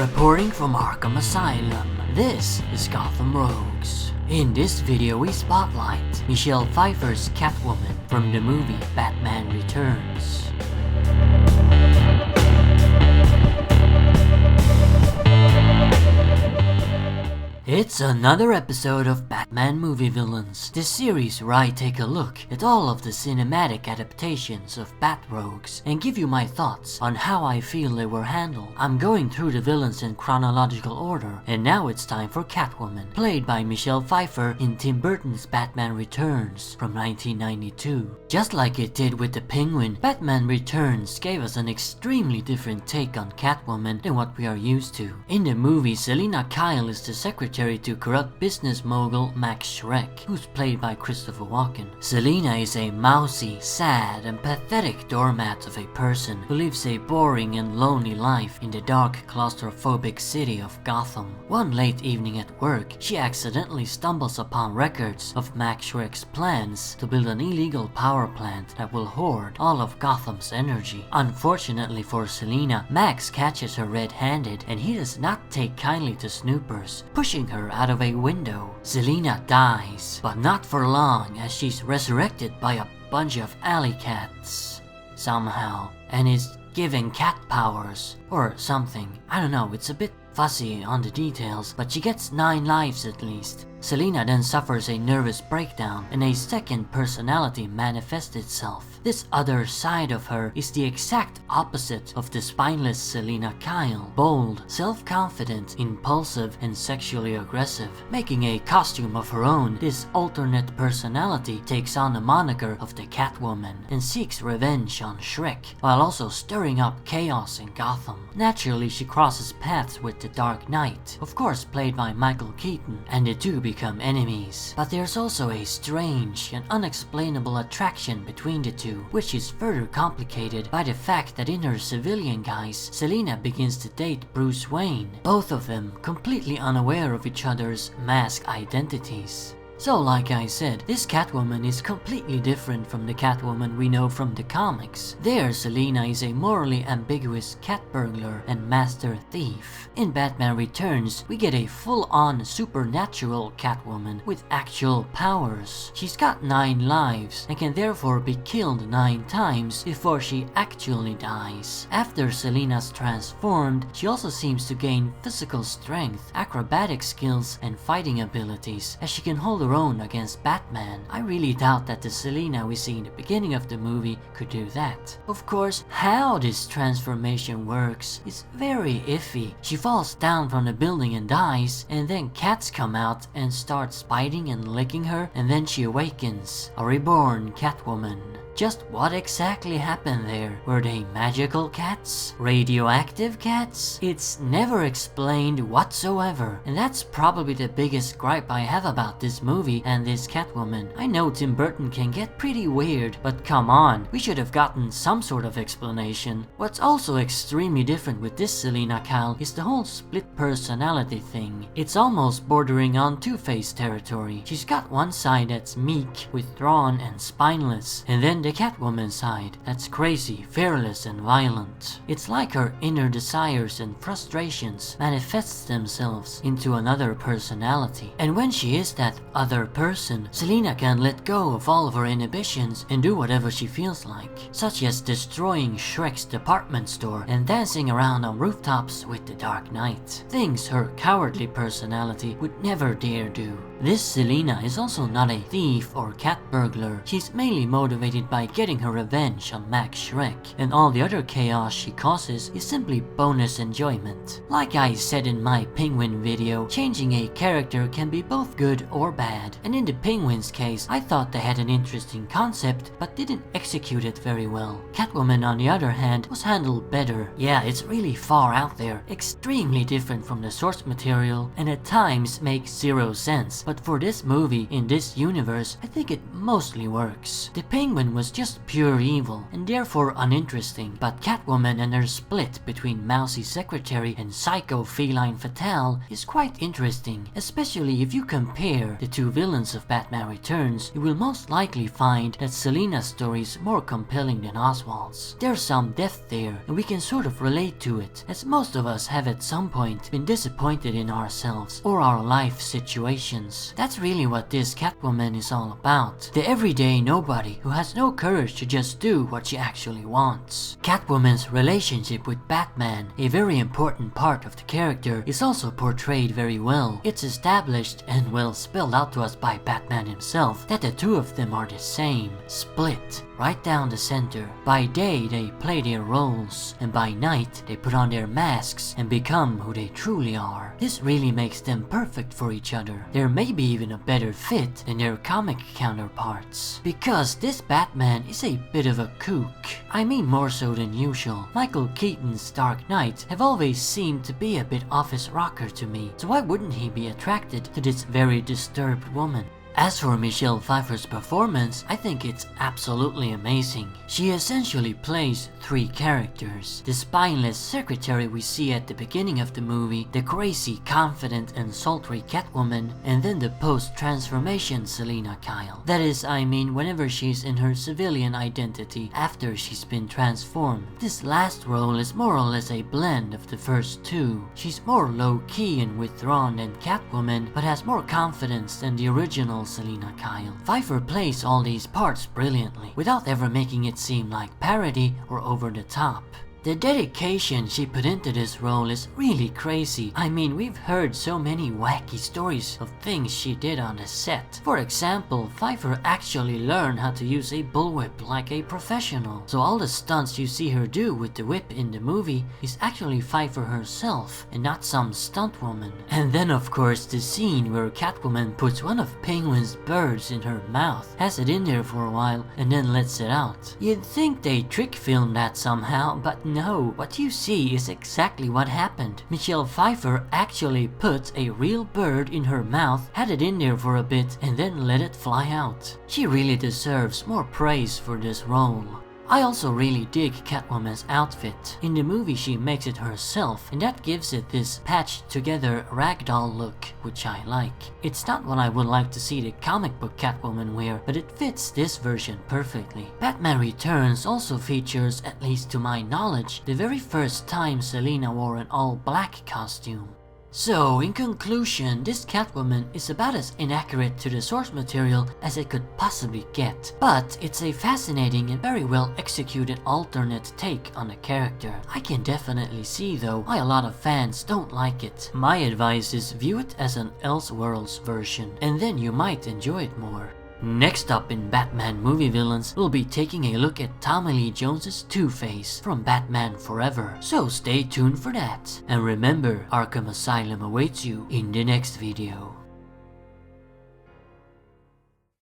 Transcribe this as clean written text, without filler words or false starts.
Reporting from Arkham Asylum, this is Gotham Rogues. In this video we spotlight Michelle Pfeiffer's Catwoman from the movie Batman Returns. It's another episode of Batman Movie Villains, the series where I take a look at all of the cinematic adaptations of Bat Rogues and give you my thoughts on how I feel they were handled. I'm going through the villains in chronological order, and now it's time for Catwoman, played by Michelle Pfeiffer in Tim Burton's Batman Returns from 1992. Just like it did with the Penguin, Batman Returns gave us an extremely different take on Catwoman than what we are used to. In the movie, Selina Kyle is the secretary to corrupt business mogul Max Schreck, who's played by Christopher Walken. Selina is a mousy, sad, and pathetic doormat of a person who lives a boring and lonely life in the dark, claustrophobic city of Gotham. One late evening at work, she accidentally stumbles upon records of Max Schreck's plans to build an illegal power plant that will hoard all of Gotham's energy. Unfortunately for Selina, Max catches her red-handed, and he does not take kindly to snoopers, pushing her out of a window. Selina dies, but not for long, as she's resurrected by a bunch of alley cats somehow, and is given cat powers or something. I don't know, it's a bit fuzzy on the details, but she gets 9 lives at least. Selina then suffers a nervous breakdown and a second personality manifests itself. This other side of her is the exact opposite of the spineless Selina Kyle. Bold, self-confident, impulsive, and sexually aggressive. Making a costume of her own, this alternate personality takes on the moniker of the Catwoman and seeks revenge on Schreck, while also stirring up chaos in Gotham. Naturally, she crosses paths with the Dark Knight, of course played by Michael Keaton, and the two become enemies. But there's also a strange and unexplainable attraction between the two, which is further complicated by the fact that in her civilian guise, Selina begins to date Bruce Wayne, both of them completely unaware of each other's mask identities. So like I said, this Catwoman is completely different from the Catwoman we know from the comics. There, Selina is a morally ambiguous cat burglar and master thief. In Batman Returns, we get a full-on supernatural Catwoman with actual powers. She's got 9 lives and can therefore be killed 9 times before she actually dies. After Selina's transformed, she also seems to gain physical strength, acrobatic skills, and fighting abilities, as she can hold her own against Batman. I really doubt that the Selina we see in the beginning of the movie could do that. Of course, how this transformation works is very iffy. She falls down from the building and dies, and then cats come out and start biting and licking her, and then she awakens, a reborn Catwoman. Just what exactly happened there? Were they magical cats? Radioactive cats? It's never explained whatsoever, and that's probably the biggest gripe I have about this movie and this Catwoman. I know Tim Burton can get pretty weird, but come on, we should have gotten some sort of explanation. What's also extremely different with this Selina Kyle is the whole split personality thing. It's almost bordering on Two-Face territory. She's got one side that's meek, withdrawn, and spineless, and then the Catwoman side that's crazy, fearless, and violent. It's like her inner desires and frustrations manifests themselves into another personality. And when she is that other person, Selina can let go of all of her inhibitions and do whatever she feels like, such as destroying Shrek's department store and dancing around on rooftops with the Dark Knight. Things her cowardly personality would never dare do. This Selina is also not a thief or cat burglar. She's mainly motivated by getting her revenge on Max Schreck, and all the other chaos she causes is simply bonus enjoyment. Like I said in my Penguin video, changing a character can be both good or bad, and in the Penguin's case, I thought they had an interesting concept but didn't execute it very well. Catwoman, on the other hand, was handled better. Yeah, it's really far out there, extremely different from the source material, and at times makes 0 sense, but for this movie, in this universe, I think it mostly works. The Penguin was was just pure evil and therefore uninteresting, but Catwoman and her split between mousy secretary and psycho feline fatale is quite interesting, especially if you compare the two villains of Batman Returns. You will most likely find that Selina's story is more compelling than Oswald's. There's some depth there, and we can sort of relate to it, as most of us have at some point been disappointed in ourselves or our life situations. That's really what this Catwoman is all about. The everyday nobody who has no courage to just do what she actually wants. Catwoman's relationship with Batman, a very important part of the character, is also portrayed very well. It's established and well spelled out to us by Batman himself that the two of them are the same, split right down the center. By day they play their roles, and by night they put on their masks and become who they truly are. This really makes them perfect for each other. They're maybe even a better fit than their comic counterparts, because this Batman is a bit of a kook. I mean more so than usual. Michael Keaton's Dark Knight have always seemed to be a bit office rocker to me, so why wouldn't he be attracted to this very disturbed woman? As for Michelle Pfeiffer's performance, I think it's absolutely amazing. She essentially plays three characters: the spineless secretary we see at the beginning of the movie, the crazy, confident and sultry Catwoman, and then the post-transformation Selina Kyle. That is, I mean, whenever she's in her civilian identity after she's been transformed. This last role is more or less a blend of the first two. She's more low-key and withdrawn than Catwoman, but has more confidence than the original Selina Kyle. Pfeiffer plays all these parts brilliantly, without ever making it seem like parody or over the top. The dedication she put into this role is really crazy. I mean, we've heard so many wacky stories of things she did on the set. For example, Pfeiffer actually learned how to use a bullwhip like a professional. So all the stunts you see her do with the whip in the movie is actually Pfeiffer herself and not some stunt woman. And then of course the scene where Catwoman puts one of Penguin's birds in her mouth, has it in there for a while and then lets it out. You'd think they trick filmed that somehow, but no, what you see is exactly what happened. Michelle Pfeiffer actually put a real bird in her mouth, had it in there for a bit, and then let it fly out. She really deserves more praise for this role. I also really dig Catwoman's outfit. In the movie she makes it herself, and that gives it this patched together ragdoll look, which I like. It's not what I would like to see the comic book Catwoman wear, but it fits this version perfectly. Batman Returns also features, at least to my knowledge, the very first time Selina wore an all-black costume. So, in conclusion, this Catwoman is about as inaccurate to the source material as it could possibly get. But it's a fascinating and very well executed alternate take on the character. I can definitely see though why a lot of fans don't like it. My advice is view it as an Elseworlds version, and then you might enjoy it more. Next up in Batman movie villains, we'll be taking a look at Tommy Lee Jones's Two-Face from Batman Forever, so stay tuned for that. And remember, Arkham Asylum awaits you in the next video.